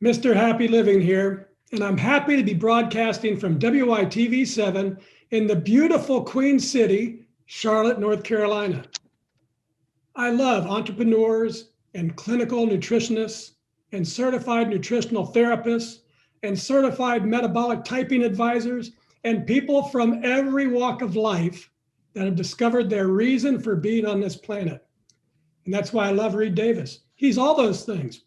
Mr. Happy Living here, and I'm happy to be broadcasting from WYTV7 in the beautiful Queen City, Charlotte, North Carolina. I love entrepreneurs and clinical nutritionists and certified nutritional therapists and certified metabolic typing advisors and people from every walk of life that have discovered their reason for being on this planet. And that's why I love Reed Davis. He's all those things.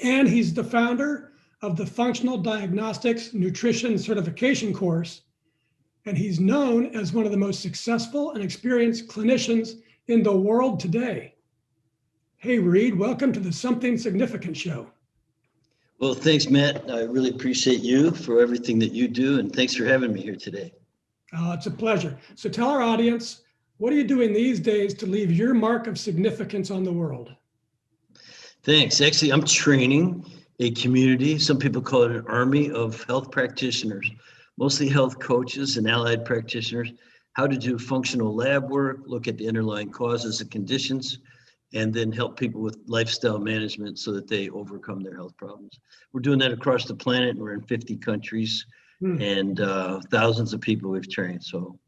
And he's the founder of the Functional Diagnostics Nutrition Certification course. And he's known as one of the most successful and experienced clinicians in the world today. Hey, Reed, welcome to the Something Significant Show. Well, thanks, Matt. I really appreciate you for everything that you do. And thanks for having me here today. Oh, it's a pleasure. So tell our audience, what are you doing these days to leave your mark of significance on the world? Thanks. Actually, I'm training a community. Some people call it an army of health practitioners, mostly health coaches and allied practitioners, how to do functional lab work, look at the underlying causes and conditions, and then help people with lifestyle management so that they overcome their health problems. We're doing that across the planet, and we're in 50 countries and thousands of people we've trained. So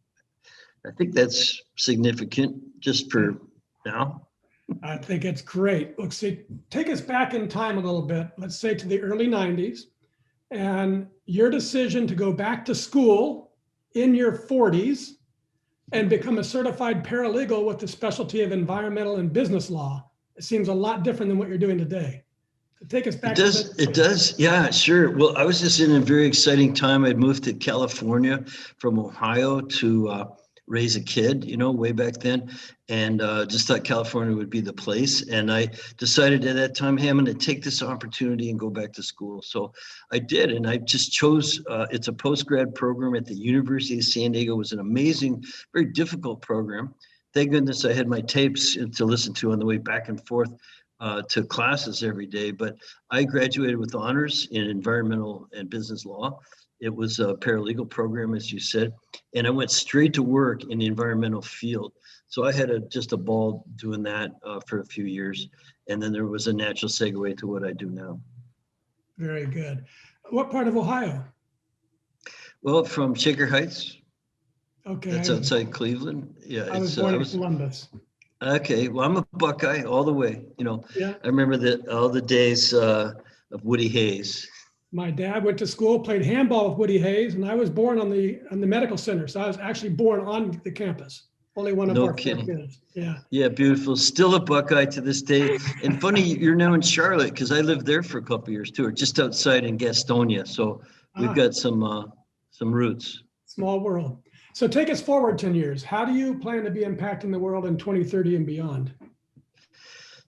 I think that's significant just for now. I think it's great. Look, see, take us back in time a little bit, let's say to the early 90s, and your decision to go back to school in your 40s and become a certified paralegal with the specialty of environmental and business law. It seems a lot different than what you're doing today. So take us back. It does. Yeah, sure. Well, I was just in a very exciting time. I'd moved to California from Ohio to raise a kid, way back then, and just thought California would be the place. And I decided at that time, hey, I'm going to take this opportunity and go back to school. So I did, and I just chose, it's a post-grad program at the University of San Diego. It was an amazing, very difficult program. Thank goodness I had my tapes to listen to on the way back and forth to classes every day. But I graduated with honors in environmental and business law. It was a paralegal program, as you said, and I went straight to work in the environmental field. So I had just a ball doing that for a few years, and then there was a natural segue to what I do now. Very good. What part of Ohio? Well, from Shaker Heights. Okay. That's outside Cleveland. Yeah, I was born in Columbus. Okay, well, I'm a Buckeye all the way. Yeah. I remember all the days of Woody Hayes. My dad went to school, played handball with Woody Hayes, and I was born on the medical center. So I was actually born on the campus. Only one of our 4 kids. Yeah. Yeah, beautiful. Still a Buckeye to this day. And funny, you're now in Charlotte because I lived there for a couple of years too, or just outside in Gastonia. So we've got some roots. Small world. So take us forward 10 years. How do you plan to be impacting the world in 2030 and beyond?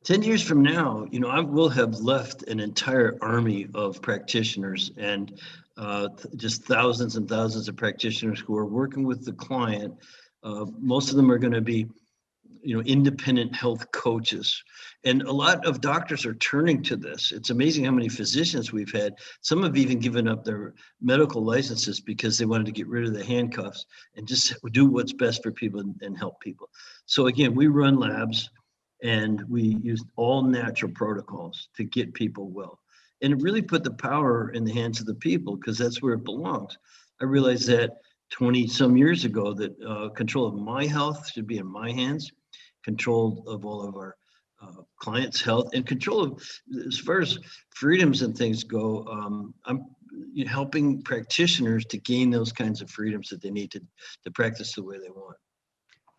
10 years from now, I will have left an entire army of practitioners and just thousands and thousands of practitioners who are working with the client. Most of them are going to be, independent health coaches. And a lot of doctors are turning to this. It's amazing how many physicians we've had. Some have even given up their medical licenses because they wanted to get rid of the handcuffs and just do what's best for people and help people. So again, we run labs. And we used all natural protocols to get people well. And it really put the power in the hands of the people because that's where it belongs. I realized that 20 some years ago that control of my health should be in my hands, control of all of our clients' health, and control of, as far as freedoms and things go, I'm helping practitioners to gain those kinds of freedoms that they need to practice the way they want.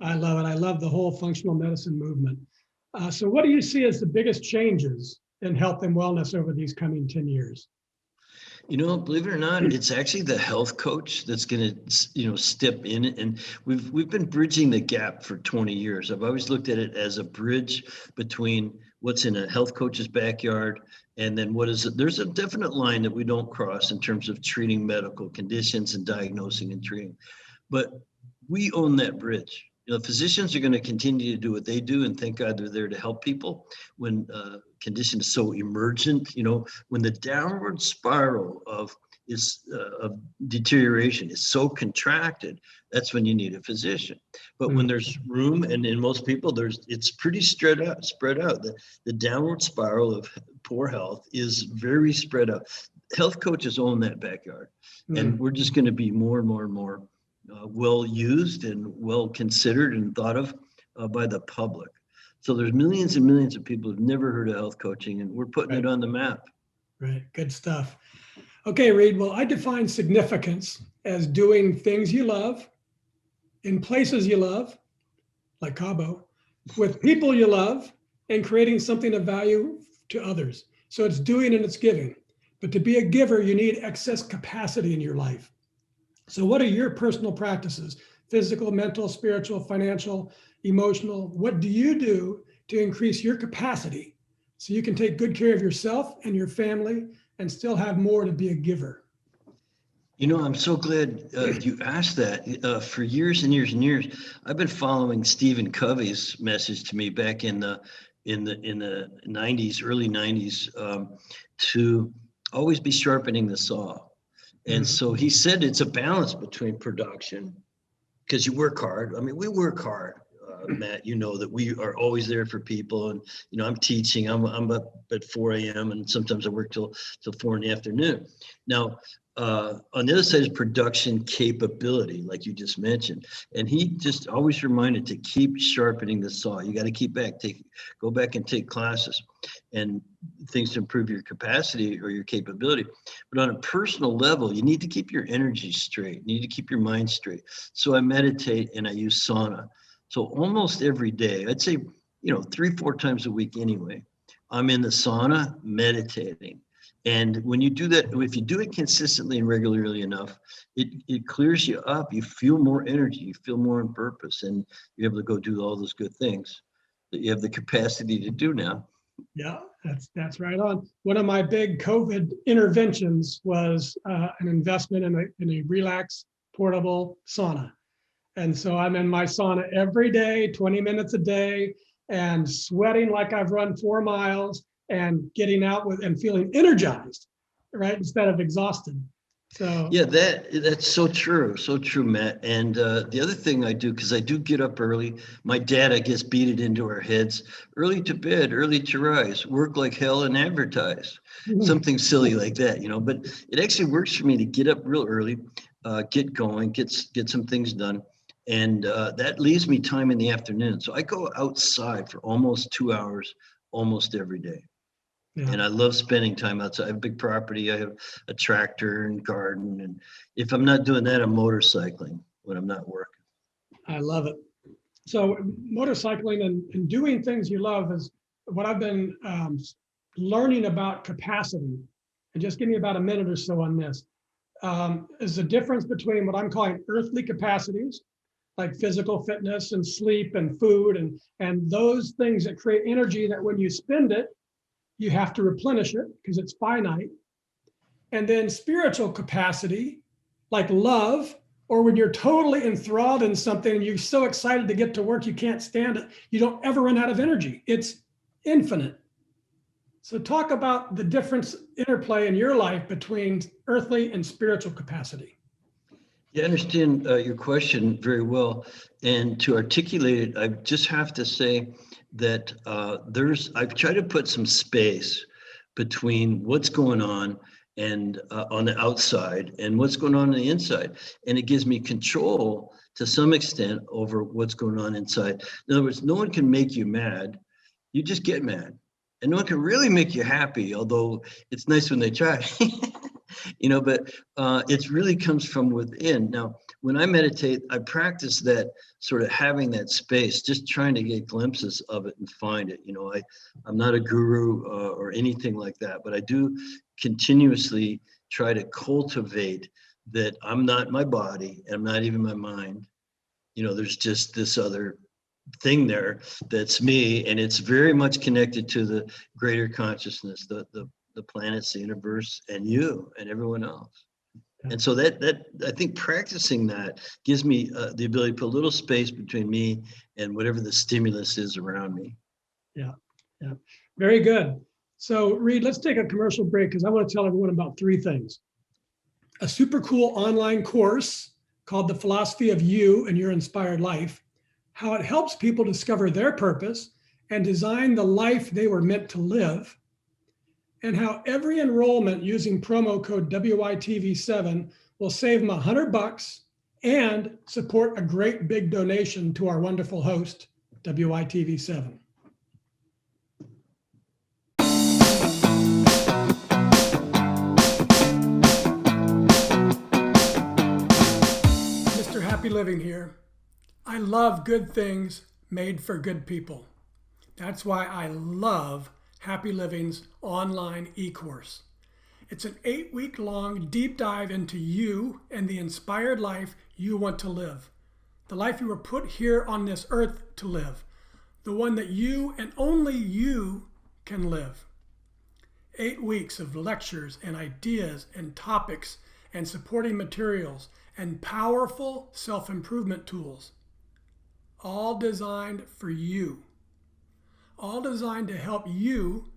I love it. I love the whole functional medicine movement. So what do you see as the biggest changes in health and wellness over these coming 10 years? Believe it or not, it's actually the health coach that's going to, step in. And we've been bridging the gap for 20 years. I've always looked at it as a bridge between what's in a health coach's backyard and then what is it. There's a definite line that we don't cross in terms of treating medical conditions and diagnosing and treating. But we own that bridge. Physicians are going to continue to do what they do, and thank God they're there to help people when condition is so emergent. When the downward spiral of deterioration is so contracted, that's when you need a physician. But when there's room, and in most people, it's pretty spread out. The downward spiral of poor health is very spread out. Health coaches own that backyard, and Mm. we're just going to be more and more and more well used and well considered and thought of by the public. So there's millions and millions of people who've never heard of health coaching, and we're putting it on the map. Right. Good stuff. Okay, Reed. Well, I define significance as doing things you love in places you love, like Cabo, with people you love, and creating something of value to others. So it's doing and it's giving. But to be a giver, you need excess capacity in your life. So what are your personal practices? Physical, mental, spiritual, financial, emotional. What do you do to increase your capacity so you can take good care of yourself and your family and still have more to be a giver? You know, I'm so glad you asked that. For years and years and years, I've been following Stephen Covey's message to me back in the 90s, early 90s, to always be sharpening the saw. And so he said it's a balance between production, because you work hard. I mean, we work hard, Matt. You know that we are always there for people. And you know, I'm teaching. I'm up at 4 a.m. and sometimes I work till 4 in the afternoon. Now, on the other side is production capability, like you just mentioned. And he just always reminded to keep sharpening the saw. You got to keep go back and take classes and things to improve your capacity or your capability. But on a personal level, you need to keep your energy straight. You need to keep your mind straight. So I meditate and I use sauna. So almost every day, I'd say, 3-4 times a week anyway, I'm in the sauna meditating. And when you do that, if you do it consistently and regularly enough, it clears you up. You feel more energy, you feel more on purpose, and you're able to go do all those good things that you have the capacity to do now. Yeah, that's right on. One of my big COVID interventions was an investment in a relax portable sauna. And so I'm in my sauna every day, 20 minutes a day, and sweating like I've run 4 miles and getting out with and feeling energized, right? Instead of exhausted. So yeah, that's so true, Matt. And the other thing I do, because I do get up early, my dad, I guess, beat it into our heads: early to bed, early to rise, work like hell and advertise. Something silly like that, But it actually works for me to get up real early, get going, get some things done. And that leaves me time in the afternoon. So I go outside for almost 2 hours almost every day. yeah. And I love spending time outside. I have a big property. I have a tractor and garden. And if I'm not doing that, I'm motorcycling when I'm not working. I love it. So motorcycling and doing things you love is what I've been learning about capacity. And just give me about a minute or so on this. Is the difference between what I'm calling earthly capacities, like physical fitness and sleep and food and those things that create energy that when you spend it, you have to replenish it because it's finite. And then spiritual capacity, like love, or when you're totally enthralled in something and you're so excited to get to work, you can't stand it. You don't ever run out of energy. It's infinite. So talk about the difference, interplay in your life between earthly and spiritual capacity. Yeah, I understand your question very well. And to articulate it, I just have to say that I've tried to put some space between what's going on and on the outside and what's going on the inside. And it gives me control to some extent over what's going on inside. In other words, no one can make you mad. You just get mad. And no one can really make you happy, although it's nice when they try. But it really comes from within. Now, when I meditate, I practice that sort of having that space, just trying to get glimpses of it and find it. I'm not a guru or anything like that, but I do continuously try to cultivate that I'm not my body, I'm not even my mind. There's just this other thing there that's me, and it's very much connected to the greater consciousness, the planets, the universe, and you and everyone else. And so that I think practicing that gives me the ability to put a little space between me and whatever the stimulus is around me. Yeah, very good. So Reed, let's take a commercial break because I want to tell everyone about 3 things. A super cool online course called The Philosophy of You and Your Inspired Life, how it helps people discover their purpose and design the life they were meant to live. and how every enrollment using promo code WYTV7 will save them $100 and support a great big donation to our wonderful host, WYTV7. Mr. Happy Living here. I love good things made for good people. That's why I love Happy Living's online e-course. It's an 8-week-long deep dive into you and the inspired life you want to live. The life you were put here on this earth to live. The one that you and only you can live. 8 weeks of lectures and ideas and topics and supporting materials and powerful self-improvement tools. All designed for you. All designed to help you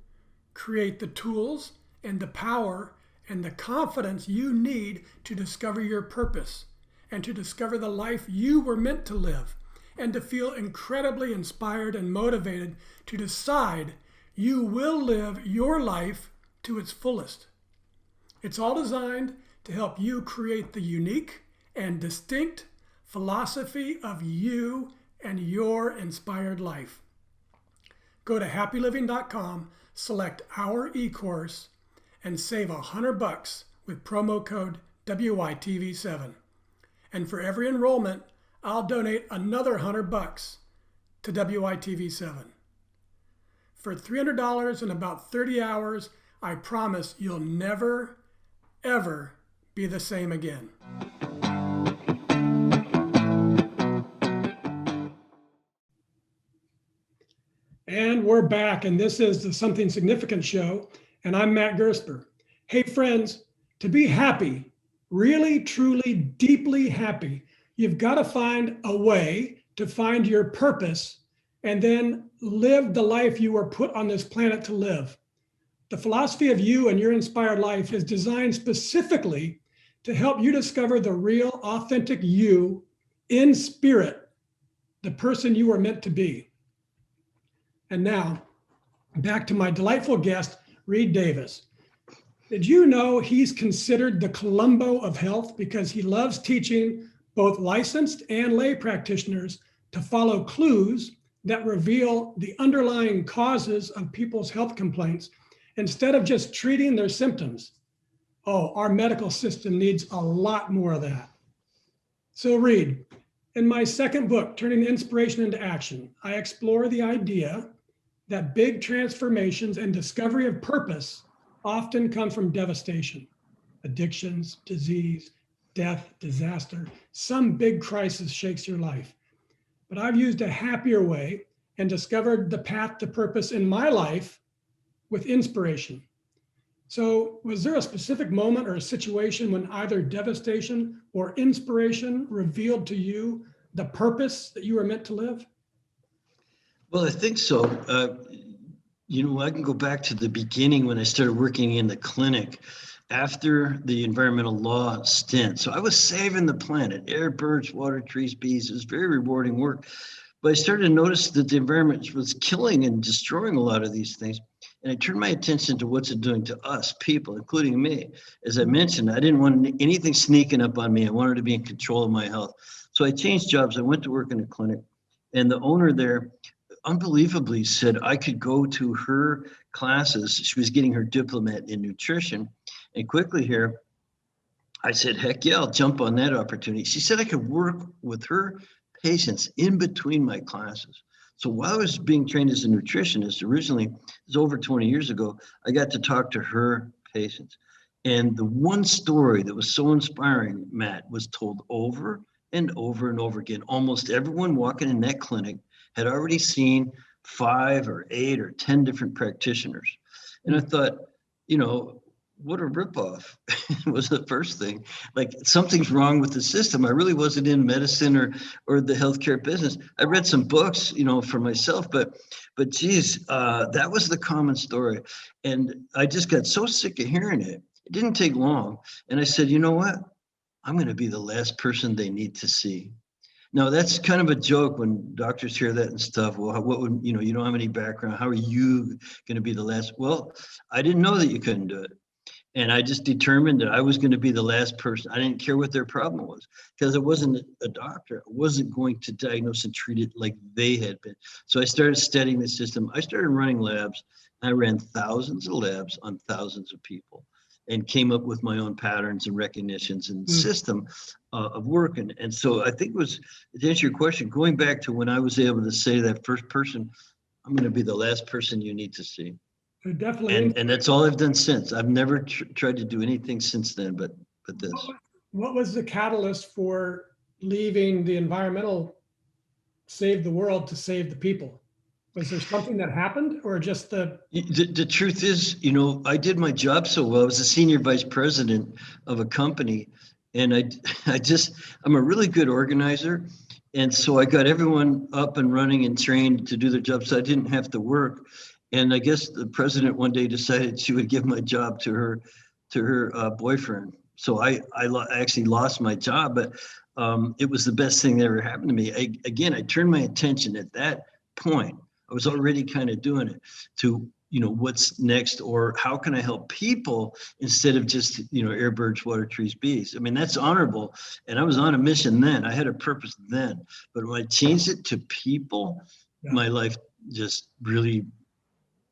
create the tools and the power and the confidence you need to discover your purpose and to discover the life you were meant to live and to feel incredibly inspired and motivated to decide you will live your life to its fullest. It's all designed to help you create the unique and distinct philosophy of you and your inspired life. Go to happyliving.com, select our e-course, and save $100 with promo code WYTV7. And for every enrollment, I'll donate another $100 to WYTV7. For $300 and about 30 hours, I promise you'll never, ever be the same again. And we're back, and this is the Something Significant show, and I'm Matt Gersper. Hey friends, to be happy, really, truly, deeply happy, you've got to find a way to find your purpose and then live the life you were put on this planet to live. The philosophy of you and your inspired life is designed specifically to help you discover the real, authentic you in spirit, the person you were meant to be. And now, back to my delightful guest, Reed Davis. Did you know he's considered the Columbo of health because he loves teaching both licensed and lay practitioners to follow clues that reveal the underlying causes of people's health complaints instead of just treating their symptoms? Oh, our medical system needs a lot more of that. So Reed, in my second book, Turning Inspiration into Action, I explore the idea that big transformations and discovery of purpose often come from devastation, addictions, disease, death, disaster. Some big crisis shakes your life. But I've used a happier way and discovered the path to purpose in my life with inspiration. So was there a specific moment or a situation when either devastation or inspiration revealed to you the purpose that you were meant to live? Well, I think so. I can go back to the beginning when I started working in the clinic after the environmental law stint. So I was saving the planet, air, birds, water, trees, bees. It was very rewarding work. But I started to notice that the environment was killing and destroying a lot of these things. And I turned my attention to what's it doing to us people, including me. As I mentioned, I didn't want anything sneaking up on me. I wanted to be in control of my health. So I changed jobs. I went to work in a clinic. And the owner there unbelievably said I could go to her classes. She was getting her diplomate in nutrition. And quickly here, I said, heck yeah, I'll jump on that opportunity. She said I could work with her patients in between my classes. So while I was being trained as a nutritionist, originally, it was over 20 years ago, I got to talk to her patients. And the one story that was so inspiring, Matt, was told over and over and over again. Almost everyone walking in that clinic had already seen 5 or 8 or 10 different practitioners. And I thought, what a ripoff was the first thing. Like, something's wrong with the system. I really wasn't in medicine or the healthcare business. I read some books, for myself, but geez, that was the common story. And I just got so sick of hearing it. It didn't take long. And I said, you know what? I'm going to be the last person they need to see. No, that's kind of a joke when doctors hear that and stuff. Well, what would, you don't have any background. How are you going to be the last? Well, I didn't know that you couldn't do it. And I just determined that I was going to be the last person. I didn't care what their problem was because I wasn't a doctor. I wasn't going to diagnose and treat it like they had been. So I started studying the system. I started running labs. I ran thousands of labs on thousands of people and came up with my own patterns and recognitions and system of work. And so I think it was, to answer your question, going back to when I was able to say that first person, I'm going to be the last person you need to see. Definitely. And that's all I've done since. I've never tried to do anything since then, but this. What was the catalyst for leaving the environmental save the world to save the people? Was there something that happened, or just the truth is, I did my job so well. I was a senior vice president of a company, and I'm a really good organizer. And so I got everyone up and running and trained to do their job, so I didn't have to work. And I guess the president one day decided she would give my job to her boyfriend. So I actually lost my job, but it was the best thing that ever happened to me. I turned my attention at that point. I was already kind of doing it to, what's next, or how can I help people instead of just, air, birds, water, trees, bees. I mean, that's honorable. And I was on a mission then. I had a purpose then. But when I changed it to people, my life just really,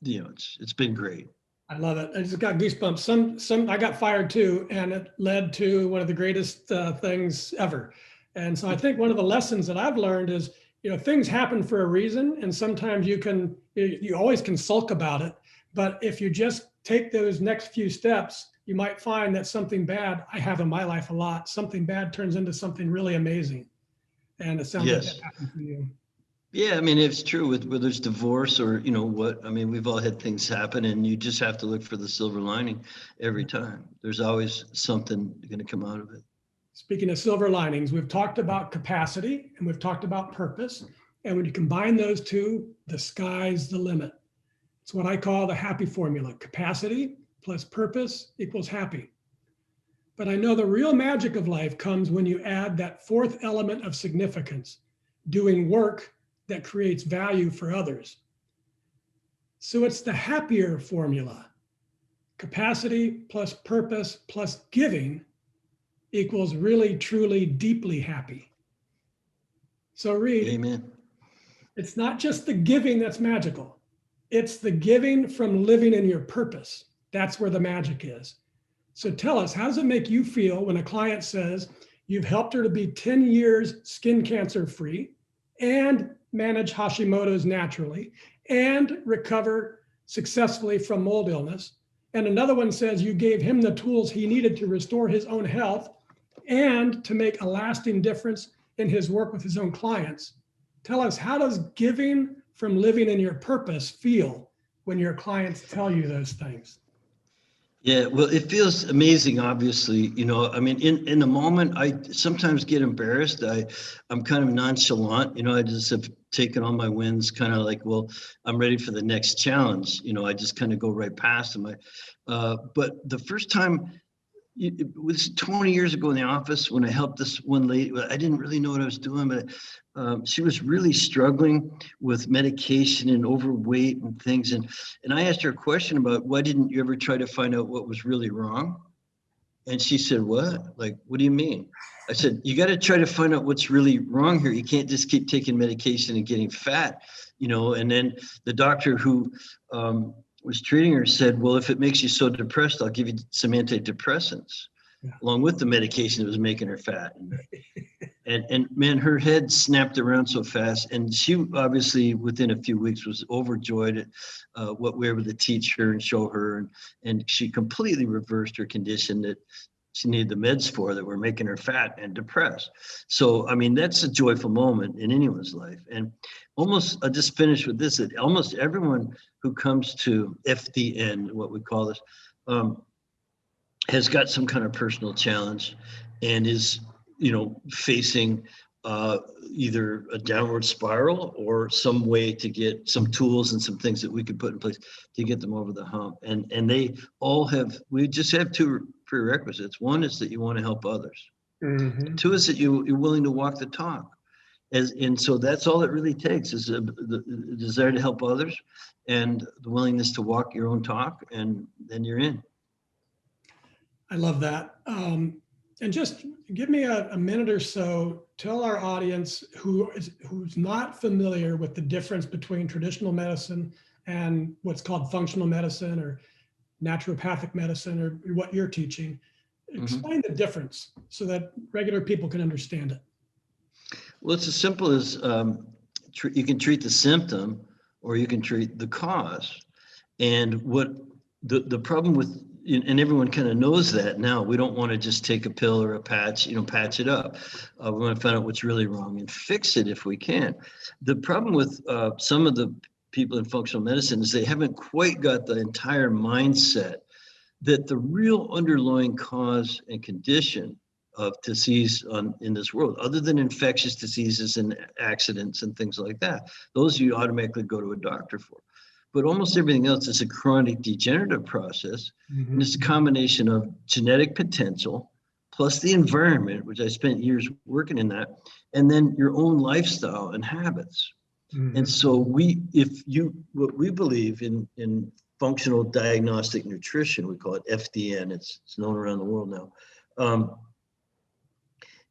it's been great. I love it. I just got goosebumps. I got fired too, and it led to one of the greatest things ever. And so I think one of the lessons that I've learned is, things happen for a reason, and sometimes you always can sulk about it. But if you just take those next few steps, you might find that something bad, I have in my life a lot, something bad turns into something really amazing. And it sounds like that happened for you. Yeah, I mean, it's true whether it's divorce or, we've all had things happen, and you just have to look for the silver lining every time. There's always something going to come out of it. Speaking of silver linings, we've talked about capacity and we've talked about purpose. And when you combine those two, the sky's the limit. It's what I call the happy formula. Capacity plus purpose equals happy. But I know the real magic of life comes when you add that fourth element of significance, doing work that creates value for others. So it's the happier formula. Capacity plus purpose plus giving equals really, truly, deeply happy. So Reed, amen. It's not just the giving that's magical. It's the giving from living in your purpose. That's where the magic is. So tell us, how does it make you feel when a client says you've helped her to be 10 years skin cancer free and manage Hashimoto's naturally and recover successfully from mold illness? And another one says you gave him the tools he needed to restore his own health and to make a lasting difference in his work with his own clients. Tell us, how does giving from living in your purpose feel when your clients tell you those things? Yeah, well, it feels amazing, obviously. In the moment, I sometimes get embarrassed. I'm kind of nonchalant. I just have taken all my wins, kind of like, well, I'm ready for the next challenge. I just kind of go right past them. But the first time, it was 20 years ago in the office when I helped this one lady. I didn't really know what I was doing, but she was really struggling with medication and overweight and things. And I asked her a question about, why didn't you ever try to find out what was really wrong? And she said, what? Like, what do you mean? I said, you got to try to find out what's really wrong here. You can't just keep taking medication and getting fat, And then the doctor who was treating her said, well, if it makes you so depressed, I'll give you some antidepressants, along with the medication that was making her fat. And man, her head snapped around so fast. And she obviously, within a few weeks, was overjoyed at what we were able to teach her and show her. And she completely reversed her condition that she needed the meds for, that were making her fat and depressed. So, I mean, that's a joyful moment in anyone's life. And I'll just finish with this, that almost everyone who comes to FDN, what we call this, has got some kind of personal challenge and is, facing either a downward spiral or some way to get some tools and some things that we could put in place to get them over the hump. And they all we just have two prerequisites. One is that you want to help others. Mm-hmm. Two is that you're willing to walk the talk. And so that's all it really takes is the desire to help others and the willingness to walk your own talk, and then you're in. I love that. And just give me a minute or so. Tell our audience who's not familiar with the difference between traditional medicine and what's called functional medicine or naturopathic medicine, or what you're teaching. Explain the difference so that regular people can understand it. Well, it's as simple as you can treat the symptom or you can treat the cause. And what the problem with, and everyone kind of knows that now, we don't want to just take a pill or a patch, patch it up. We want to find out what's really wrong and fix it if we can. The problem with some of the people in functional medicine is they haven't quite got the entire mindset that the real underlying cause and condition of disease in this world, other than infectious diseases and accidents and things like that, those you automatically go to a doctor for. But almost everything else is a chronic degenerative process. And it's a combination of genetic potential plus the environment, which I spent years working in that, and then your own lifestyle and habits. And so what we believe in functional diagnostic nutrition, we call it FDN, it's known around the world now,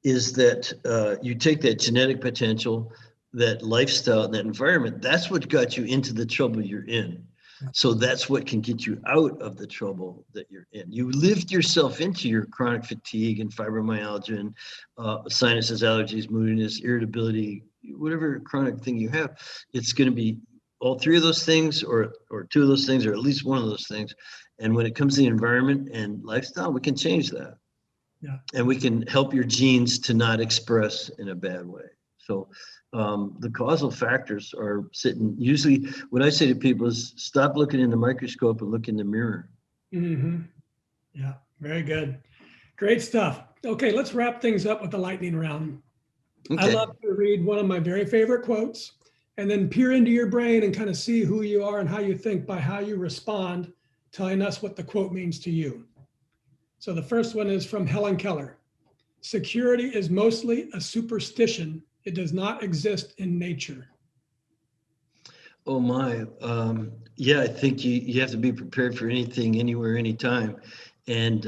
is that you take that genetic potential, that lifestyle, and that environment, that's what got you into the trouble you're in. So that's what can get you out of the trouble that you're in. You lived yourself into your chronic fatigue and fibromyalgia and sinuses, allergies, moodiness, irritability, whatever chronic thing you have. It's going to be all three of those things or two of those things, or at least one of those things. And when it comes to the environment and lifestyle, we can change that. Yeah. And we can help your genes to not express in a bad way. So the causal factors are sitting, usually what I say to people is stop looking in the microscope and look in the mirror. Yeah, very good. Great stuff. Okay, let's wrap things up with the lightning round. Okay. I love to read one of my very favorite quotes and then peer into your brain and kind of see who you are and how you think by how you respond, telling us what the quote means to you. So the first one is from Helen Keller. Security is mostly a superstition. It does not exist in nature. Oh my, yeah, I think you have to be prepared for anything, anywhere, anytime. And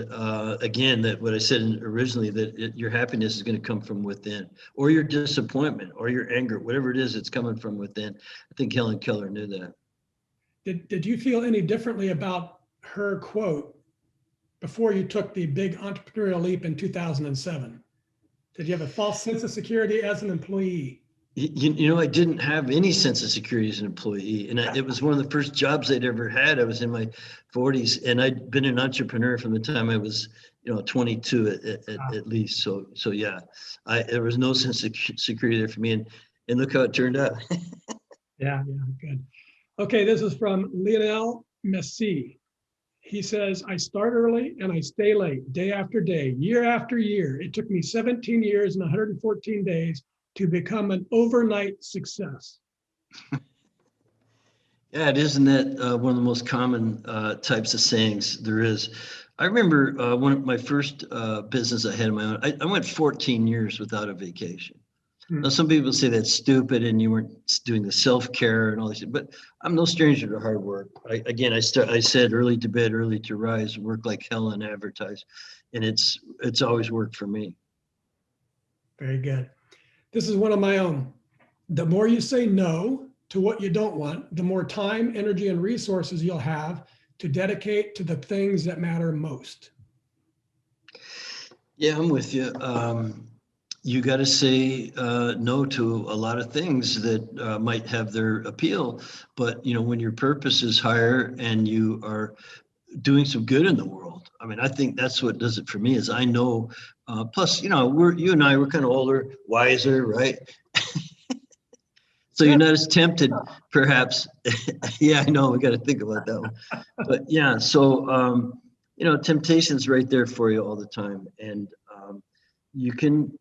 again, that what I said originally, that your happiness is going to come from within, or your disappointment, or your anger, whatever it is, it's coming from within. I think Helen Keller knew that. Did you feel any differently about her quote before you took the big entrepreneurial leap in 2007? Did you have a false sense of security as an employee? I didn't have any sense of security as an employee. And it was one of the first jobs I'd ever had. I was in my 40s, and I'd been an entrepreneur from the time I was, 22 at least. So yeah, there was no sense of security there for me. And look how it turned out. Yeah, good. Okay, this is from Lionel Messi. He says, I start early and I stay late, day after day, year after year. It took me 17 years and 114 days to become an overnight success. Yeah, isn't that one of the most common types of sayings there is? I remember one of my first business I had in my own, I went 14 years without a vacation. Now, some people say that's stupid and you weren't doing the self-care and all this, but I'm no stranger to hard work. I said early to bed, early to rise, work like hell and advertise. And it's always worked for me. Very good. This is one of my own. The more you say no to what you don't want, the more time, energy, and resources you'll have to dedicate to the things that matter most. Yeah, I'm with you. You got to say no to a lot of things that might have their appeal, but when your purpose is higher and you are doing some good in the world, I mean, I think that's what does it for me. Is I know. Plus, you and I, we're kind of older, wiser, right? So you're not as tempted, perhaps. Yeah, I know. We got to think about that one. But yeah, so temptation's right there for you all the time, and you can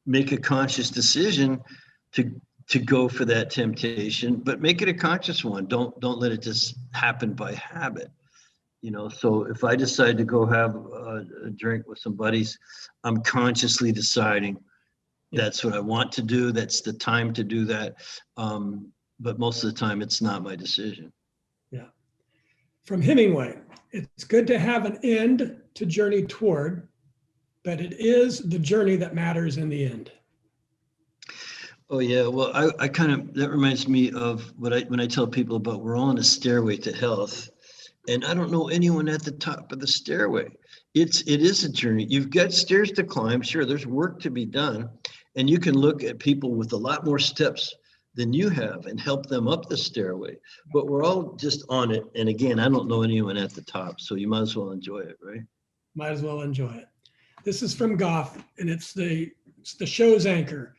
make a conscious decision to go for that temptation, but make it a conscious one. Don't let it just happen by habit. So if I decide to go have a drink with some buddies, I'm consciously deciding That's what I want to do. That's the time to do that. But most of the time, it's not my decision. Yeah. From Hemingway, it's good to have an end to journey toward, but it is the journey that matters in the end. Oh yeah, well, I kind of, that reminds me of when I tell people about we're all on a stairway to health, and I don't know anyone at the top of the stairway. It is a journey. You've got stairs to climb. Sure, there's work to be done, and you can look at people with a lot more steps than you have and help them up the stairway. But we're all just on it. And again, I don't know anyone at the top, so you might as well enjoy it, right? Might as well enjoy it. This is from Goff, and it's the show's anchor.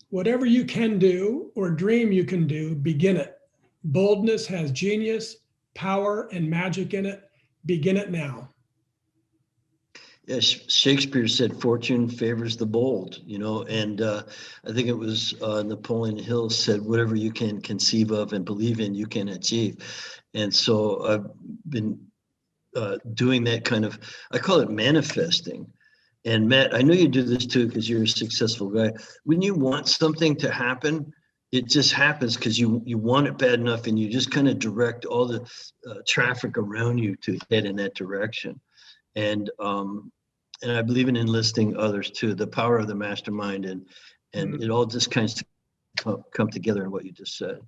Whatever you can do or dream you can do, begin it. Boldness has genius, power, and magic in it. Begin it now. Yeah, Shakespeare said fortune favors the bold, and I think it was Napoleon Hill said, whatever you can conceive of and believe in, you can achieve. And so I've been doing that kind of, I call it manifesting. And Matt, I know you do this too, because you're a successful guy. When you want something to happen, it just happens because you want it bad enough, and you just kind of direct all the traffic around you to head in that direction. And I believe in enlisting others too, the power of the mastermind, and it all just kind of come together in what you just said.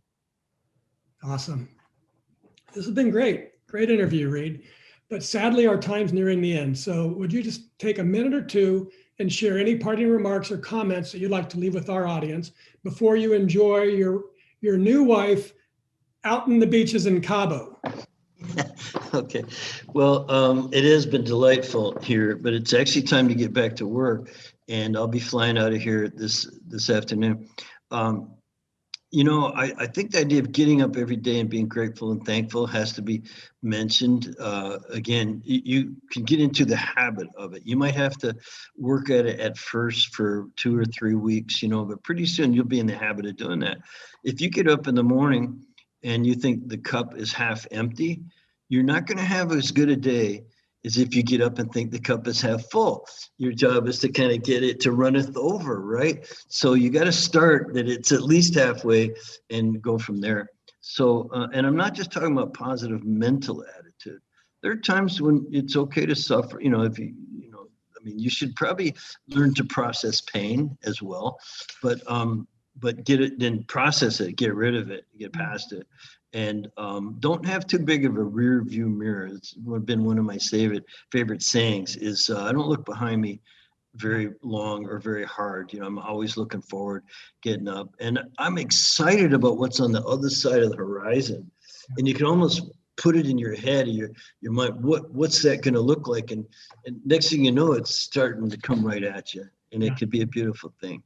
Awesome. This has been great. Great interview, Reed. But sadly, our time's nearing the end. So would you just take a minute or two and share any parting remarks or comments that you'd like to leave with our audience before you enjoy your new wife out in the beaches in Cabo? Okay. Well, it has been delightful here, but it's actually time to get back to work, and I'll be flying out of here this afternoon. I think the idea of getting up every day and being grateful and thankful has to be mentioned. Again, you can get into the habit of it. You might have to work at it at first for 2 or 3 weeks, but pretty soon you'll be in the habit of doing that. If you get up in the morning and you think the cup is half empty, you're not going to have as good a day as if you get up and think the cup is half full. Your job is to kind of get it to runneth over, right? So you got to start that it's at least halfway and go from there. So, and I'm not just talking about positive mental attitude. There are times when it's okay to suffer, you should probably learn to process pain as well, but get it, then process it, get rid of it, get past it. And don't have too big of a rear view mirror. It's been one of my favorite sayings is I don't look behind me very long or very hard. I'm always looking forward, getting up. And I'm excited about what's on the other side of the horizon. And you can almost put it in your head, your mind, what's that going to look like? And next thing you know, it's starting to come right at you. And it could be a beautiful thing.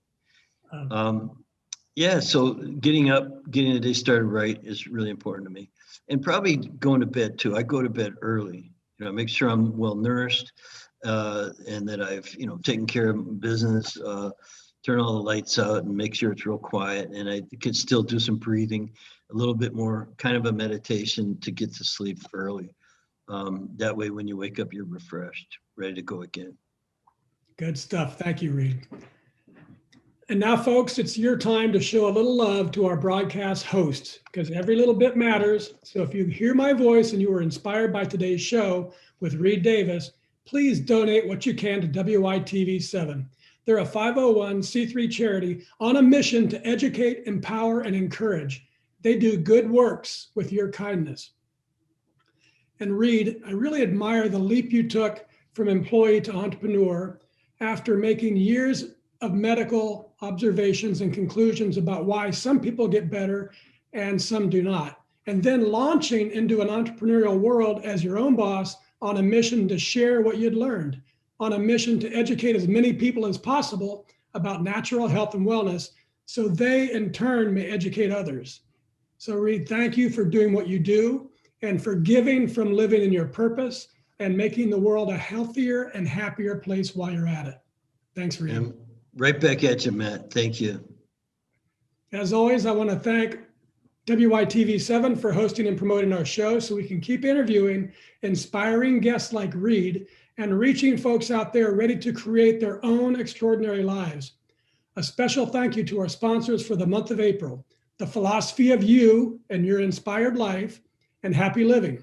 Yeah, so getting up, getting the day started right is really important to me. And probably going to bed too. I go to bed early, make sure I'm well nourished and that I've, taken care of business, turn all the lights out and make sure it's real quiet. And I could still do some breathing, a little bit more kind of a meditation to get to sleep early. That way, when you wake up, you're refreshed, ready to go again. Good stuff. Thank you, Reed. And now, folks, it's your time to show a little love to our broadcast hosts, because every little bit matters. So if you hear my voice and you were inspired by today's show with Reed Davis, please donate what you can to WYTV7. They're a 501c3 charity on a mission to educate, empower, and encourage. They do good works with your kindness. And Reed, I really admire the leap you took from employee to entrepreneur after making years of medical observations and conclusions about why some people get better and some do not. And then launching into an entrepreneurial world as your own boss on a mission to share what you'd learned, on a mission to educate as many people as possible about natural health and wellness so they in turn may educate others. So Reed, thank you for doing what you do and for giving from living in your purpose and making the world a healthier and happier place while you're at it. Thanks, Reed. And right back at you, Matt. Thank you. As always, I want to thank WYTV7 for hosting and promoting our show so we can keep interviewing inspiring guests like Reed and reaching folks out there ready to create their own extraordinary lives. A special thank you to our sponsors for the month of April, The Philosophy of You and Your Inspired Life, and Happy Living.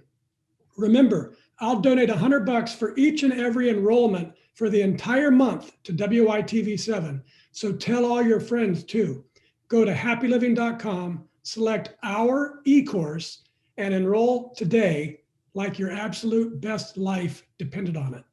Remember, I'll donate $100 for each and every enrollment for the entire month to WYTV7. So tell all your friends too. Go to happyliving.com, select our e-course, and enroll today like your absolute best life depended on it.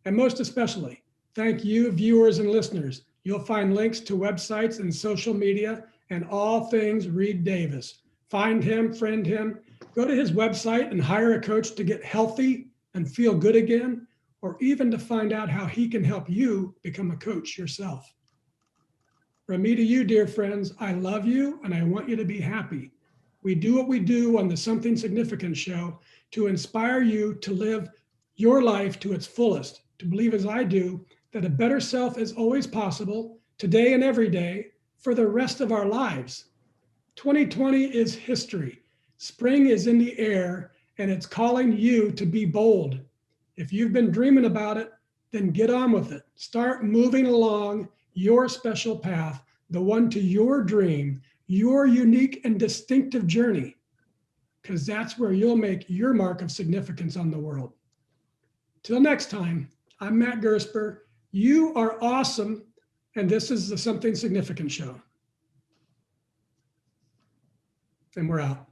And most especially, thank you, viewers and listeners. You'll find links to websites and social media and all things Reed Davis. Find him, friend him, go to his website and hire a coach to get healthy and feel good again, or even to find out how he can help you become a coach yourself. From me to you, dear friends, I love you and I want you to be happy. We do what we do on the Something Significant show to inspire you to live your life to its fullest, to believe as I do that a better self is always possible, today and every day, for the rest of our lives. 2020 is history. Spring is in the air and it's calling you to be bold. If you've been dreaming about it, then get on with it. Start moving along your special path, the one to your dream, your unique and distinctive journey, because that's where you'll make your mark of significance on the world. Till next time, I'm Matt Gersper. You are awesome, and this is the Something Significant show. And we're out.